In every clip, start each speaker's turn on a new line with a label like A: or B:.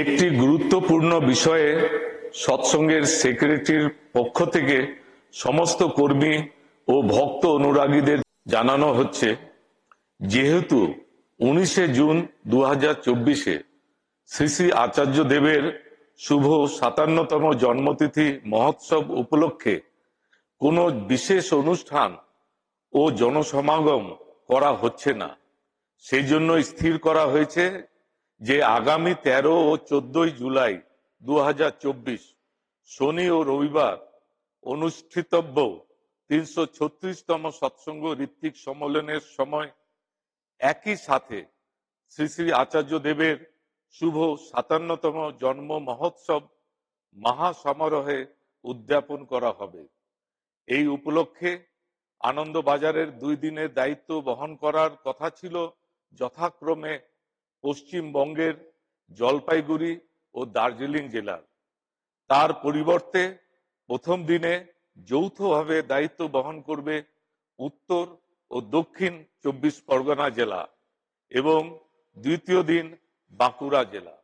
A: একটি গুরুত্বপূর্ণ বিষয়ে সৎসঙ্গের সেক্রেটারির পক্ষ থেকে সমস্ত কর্মী ও ভক্ত অনুরাগীদের জানানো হচ্ছে, যেহেতু 19শে জুন 2024-এ শ্রী শ্রী আচার্য দেবের শুভ 57তম জন্মতিথি মহোৎসব উপলক্ষে কোনো বিশেষ অনুষ্ঠান ও জনসমাগম করা হচ্ছে না। সেই জন্য স্থির করা হয়েছে যে আগামী 13 ও 14 জুলাই 2024 শনি ও রবিবার অনুষ্ঠিতব্য 336তম সৎসঙ্গ ঋত্বিক সম্মেলনের সময় একই সাথে শ্রী শ্রী আচার্য দেবের শুভ 57তম জন্ম মহোৎসব মহাসমারোহে উদযাপন করা হবে। এই উপলক্ষে আনন্দবাজারের 2 দিনের দায়িত্ব বহন করার কথা ছিল যথাক্রমে পশ্চিমবঙ্গের জলপাইগুড়ি ও দার্জিলিং জেলার। তার পরিবর্তে প্রথম দিনে যৌথভাবে দায়িত্ব বহন করবে উত্তর ও দক্ষিণ 24 পরগনা জেলা এবং দ্বিতীয় দিন বাঁকুড়া জেলা।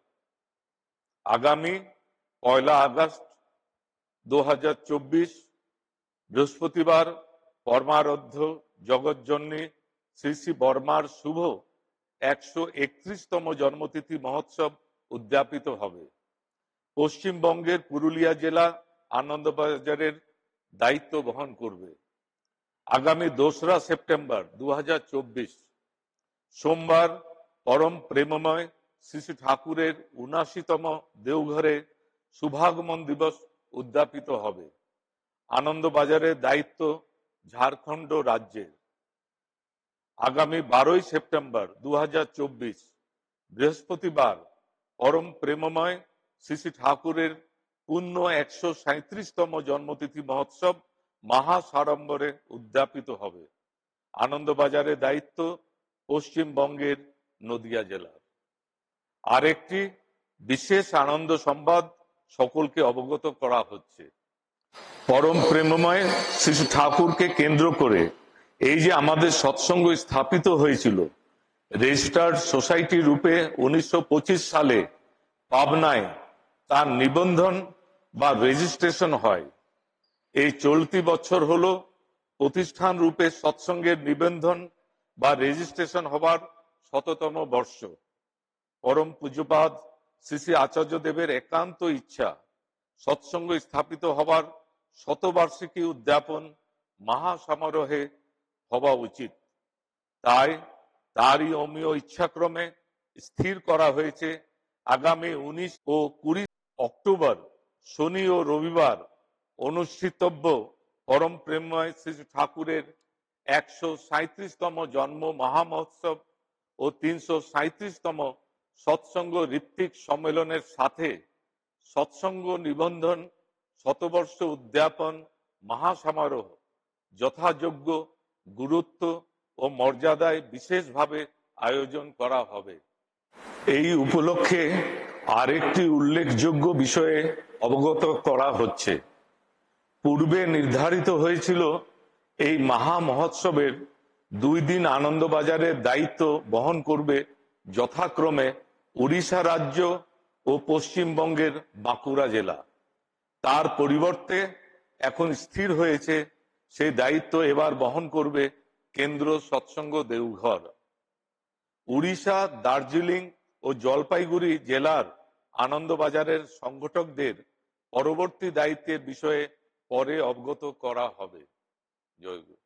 A: আগামী 1 আগস্ট 2024 বৃহস্পতিবার পরমারাধ্য জগৎজননী শ্রী শ্রী বর্মার শুভ 131তম জন্মতিথি মহোৎসব উদযাপিত হবে। পশ্চিমবঙ্গের পুরুলিয়া জেলা আনন্দবাজারের দায়িত্ব বহন করবে। আগামী 2রা সেপ্টেম্বর 2024 সোমবার পরম প্রেমময় শ্রী শ্রী ঠাকুরের 79তম দেওঘরে শুভাগমন দিবস উদযাপিত হবে। আনন্দবাজারের দায়িত্ব ঝাড়খণ্ড রাজ্যের। আগামী 12ই সেপ্টেম্বর 2024 বৃহস্পতিবার পরম প্রেমময় শ্রী শ্রী ঠাকুরের পূর্ণ 137তম জন্মতিথি মহোৎসব মহাসাড়ম্বরে উদযাপিত হবে। আনন্দবাজারের দায়িত্ব পশ্চিমবঙ্গের নদিয়া জেলার। আরেকটি বিশেষ আনন্দ সংবাদ সকলকে অবগত করা হচ্ছে। পরম প্রেমময় শ্রী শ্রী ঠাকুরকে কেন্দ্র করে এই যে আমাদের সৎসঙ্গ স্থাপিত হয়েছিল, রেজিস্টার্ড সোসাইটি রূপে 1925 সালে পাবনায় তার নিবন্ধন বা রেজিস্ট্রেশন হয়। এই চলতি বছর হলো প্রতিষ্ঠান রূপে সৎসঙ্গের নিবন্ধন বা রেজিস্ট্রেশন হবার 100তম বর্ষ। পরম পূজ্যপাদ শ্রী শ্রী আচার্য দেবের একান্ত ইচ্ছা সৎসঙ্গ স্থাপিত হবার 100বার্ষিকী উদযাপন মহাসমারোহে হওয়া উচিত। তাই তারই অমীয় ইচ্ছাক্রমে স্থির করা হয়েছে আগামী 19 ও 20 অক্টোবর শনি ও রবিবার অনুষ্ঠিতব্য পরম প্রেমময় শ্রী ঠাকুরের 137তম জন্ম মহামহোৎসব ও 337তম সৎসঙ্গ ঋত্বিক সম্মেলনের সাথে সৎসঙ্গ নিবন্ধন 100বর্ষ উদযাপন মহাসমারোহ যথাযোগ্য গুরুত্ব ও মর্যাদায় বিশেষভাবে আয়োজন করা হবে। এই উপলক্ষে আরেকটি উল্লেখযোগ্য বিষয়ে অবগত করা হচ্ছে। পূর্বে নির্ধারিত হয়েছিল এই মহা মহোৎসবের 2 দিন আনন্দবাজারের দায়িত্ব বহন করবে যথাক্রমে উড়িষ্যা রাজ্য ও পশ্চিমবঙ্গের বাঁকুড়া জেলা। তার পরিবর্তে এখন স্থির হয়েছে সেই দায়িত্ব এবার বহন করবে কেন্দ্র সৎসঙ্গ দেওঘর। উড়িষ্যা, দার্জিলিং ও জলপাইগুড়ি জেলার আনন্দবাজারের সংগঠকদের পরবর্তী দায়িত্বের বিষয়ে পরে অবগত করা হবে। জয় গুরু।